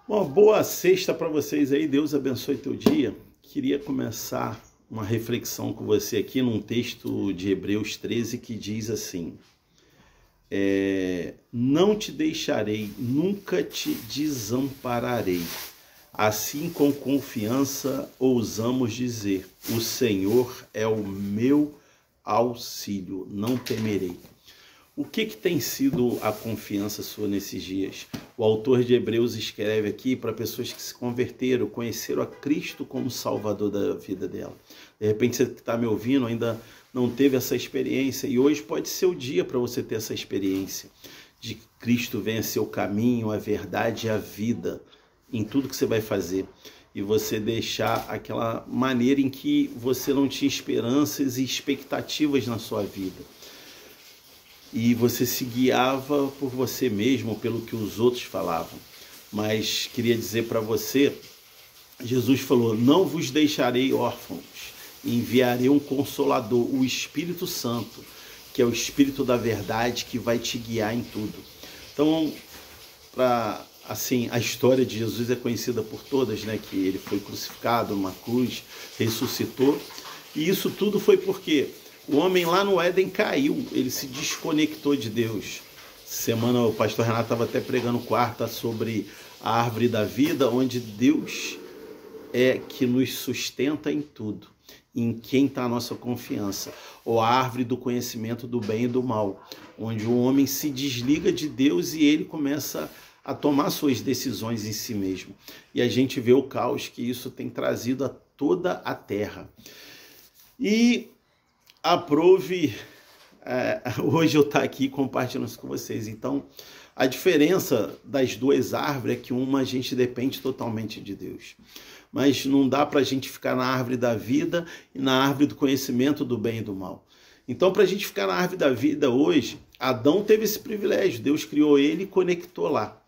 Uma boa sexta para vocês aí, Deus abençoe teu dia. Queria começar uma reflexão com você aqui num texto de Hebreus 13 que diz assim: não te deixarei, nunca te desampararei. Assim com confiança ousamos dizer: o Senhor é o meu auxílio, não temerei. O que tem sido a confiança sua nesses dias? O autor de Hebreus escreve aqui para pessoas que se converteram, conheceram a Cristo como Salvador da vida dela. De repente você que está me ouvindo ainda não teve essa experiência, e hoje pode ser o dia para você ter essa experiência de que Cristo venha ser o caminho, a verdade e a vida em tudo que você vai fazer. E você deixar aquela maneira em que você não tinha esperanças e expectativas na sua vida. E você se guiava por você mesmo, pelo que os outros falavam. Mas queria dizer para você, Jesus falou: não vos deixarei órfãos, enviarei um Consolador, o Espírito Santo, que é o Espírito da verdade, que vai te guiar em tudo. Então, a história de Jesus é conhecida por todas, né? Que ele foi crucificado numa cruz, ressuscitou. E isso tudo foi porque o homem lá no Éden caiu, ele se desconectou de Deus. Semana o pastor Renato estava até pregando quarta sobre a árvore da vida, onde Deus é que nos sustenta em tudo, em quem está a nossa confiança. Ou a árvore do conhecimento do bem e do mal, onde o homem se desliga de Deus e ele começa a tomar suas decisões em si mesmo. E a gente vê o caos que isso tem trazido a toda a terra. E aprove hoje eu estar aqui compartilhando isso com vocês. Então, a diferença das duas árvores é que uma a gente depende totalmente de Deus. Mas não dá para a gente ficar na árvore da vida e na árvore do conhecimento do bem e do mal. Então, para a gente ficar na árvore da vida hoje, Adão teve esse privilégio. Deus criou ele e conectou lá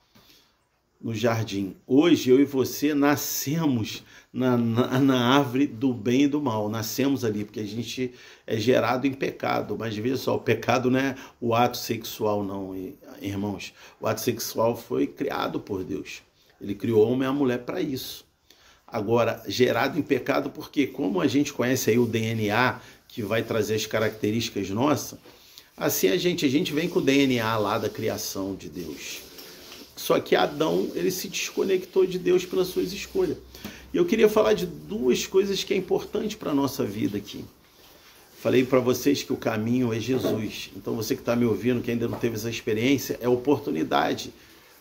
no jardim. Hoje, eu e você nascemos na árvore do bem e do mal. Nascemos ali, porque a gente é gerado em pecado. Mas veja só, o pecado não é o ato sexual, não, irmãos. O ato sexual foi criado por Deus. Ele criou o homem e a mulher para isso. Agora, gerado em pecado, porque como a gente conhece aí o DNA, que vai trazer as características nossas, assim a gente vem com o DNA lá da criação de Deus. Só que Adão, ele se desconectou de Deus pelas suas escolhas. E eu queria falar de duas coisas que é importante para a nossa vida aqui. Falei para vocês que o caminho é Jesus. Então você que está me ouvindo, que ainda não teve essa experiência, é oportunidade.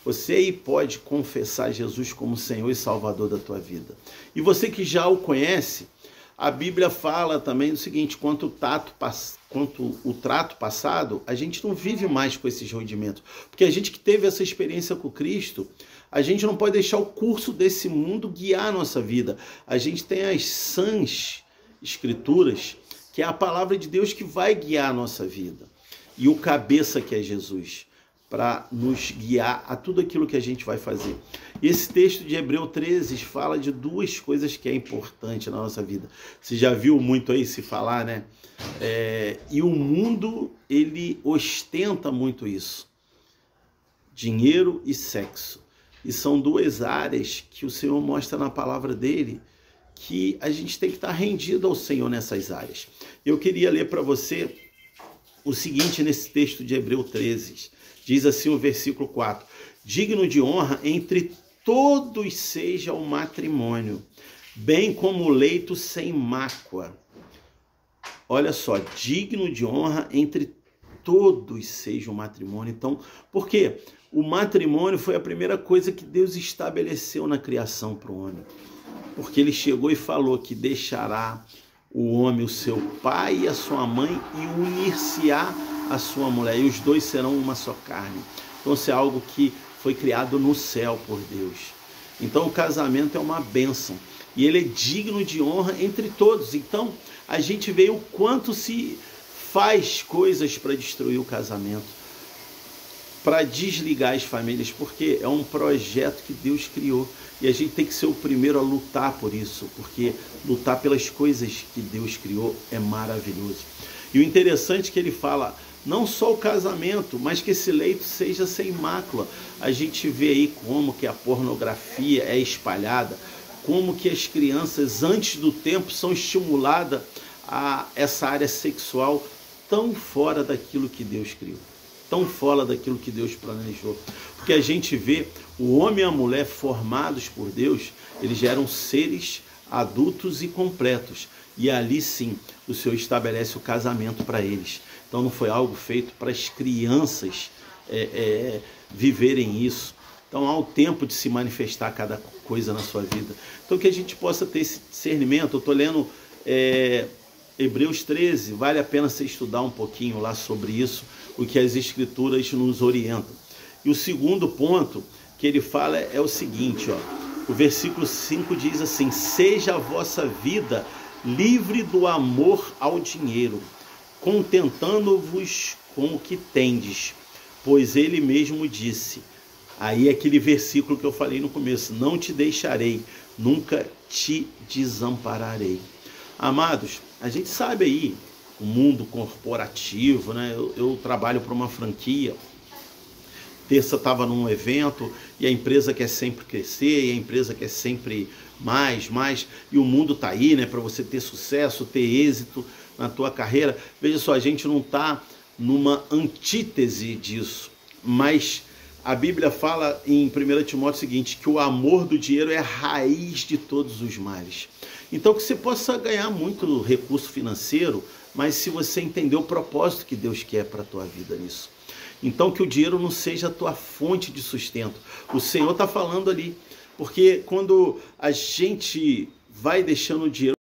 Você aí pode confessar Jesus como Senhor e Salvador da tua vida. E você que já o conhece, a Bíblia fala também o seguinte: quanto o trato passado, a gente não vive mais com esses rudimentos. Porque a gente que teve essa experiência com Cristo, a gente não pode deixar o curso desse mundo guiar a nossa vida. A gente tem as sãs escrituras, que é a palavra de Deus que vai guiar a nossa vida. E o cabeça que é Jesus, para nos guiar a tudo aquilo que a gente vai fazer. E esse texto de Hebreus 13 fala de duas coisas que é importante na nossa vida. Você já viu muito aí se falar, né? E o mundo, ele ostenta muito isso. Dinheiro e sexo. E são duas áreas que o Senhor mostra na palavra dele, que a gente tem que estar rendido ao Senhor nessas áreas. Eu queria ler para você o seguinte nesse texto de Hebreus 13. Diz assim o versículo 4: digno de honra entre todos seja o matrimônio, bem como o leito sem mácula. Olha só, digno de honra entre todos seja o matrimônio. Então, por quê? O matrimônio foi a primeira coisa que Deus estabeleceu na criação para o homem. Porque ele chegou e falou que deixará o homem, o seu pai e a sua mãe, e unir-se-á a sua mulher, e os dois serão uma só carne. Então isso é algo que foi criado no céu por Deus. Então o casamento é uma bênção, e ele é digno de honra entre todos. Então a gente vê o quanto se faz coisas para destruir o casamento, para desligar as famílias, porque é um projeto que Deus criou, e a gente tem que ser o primeiro a lutar por isso, porque lutar pelas coisas que Deus criou é maravilhoso. E o interessante é que ele fala: Não só o casamento, mas que esse leito seja sem mácula. A gente vê aí como que a pornografia é espalhada, como que as crianças antes do tempo são estimuladas a essa área sexual tão fora daquilo que Deus criou, tão fora daquilo que Deus planejou. Porque a gente vê o homem e a mulher formados por Deus, eles já eram seres adultos e completos. E ali sim, o Senhor estabelece o casamento para eles. Então não foi algo feito para as crianças viverem isso. Então há o tempo de se manifestar cada coisa na sua vida. Então que a gente possa ter esse discernimento. Eu estou lendo Hebreus 13, vale a pena você estudar um pouquinho lá sobre isso, o que as Escrituras nos orientam. E o segundo ponto que ele fala é o seguinte, ó, o versículo 5 diz assim: seja a vossa vida livre do amor ao dinheiro, contentando-vos com o que tendes, pois ele mesmo disse, aí aquele versículo que eu falei no começo, não te deixarei, nunca te desampararei. Amados, a gente sabe aí, o mundo corporativo, né? Eu trabalho para uma franquia. Terça estava num evento e a empresa quer sempre crescer, e a empresa quer sempre mais, e o mundo está aí, né, para você ter sucesso, ter êxito na tua carreira. Veja só, a gente não está numa antítese disso, mas a Bíblia fala em 1 Timóteo o seguinte, que o amor do dinheiro é a raiz de todos os males. Então que você possa ganhar muito recurso financeiro, mas se você entender o propósito que Deus quer para a tua vida nisso. Então que o dinheiro não seja a tua fonte de sustento. O Senhor está falando ali, porque quando a gente vai deixando o dinheiro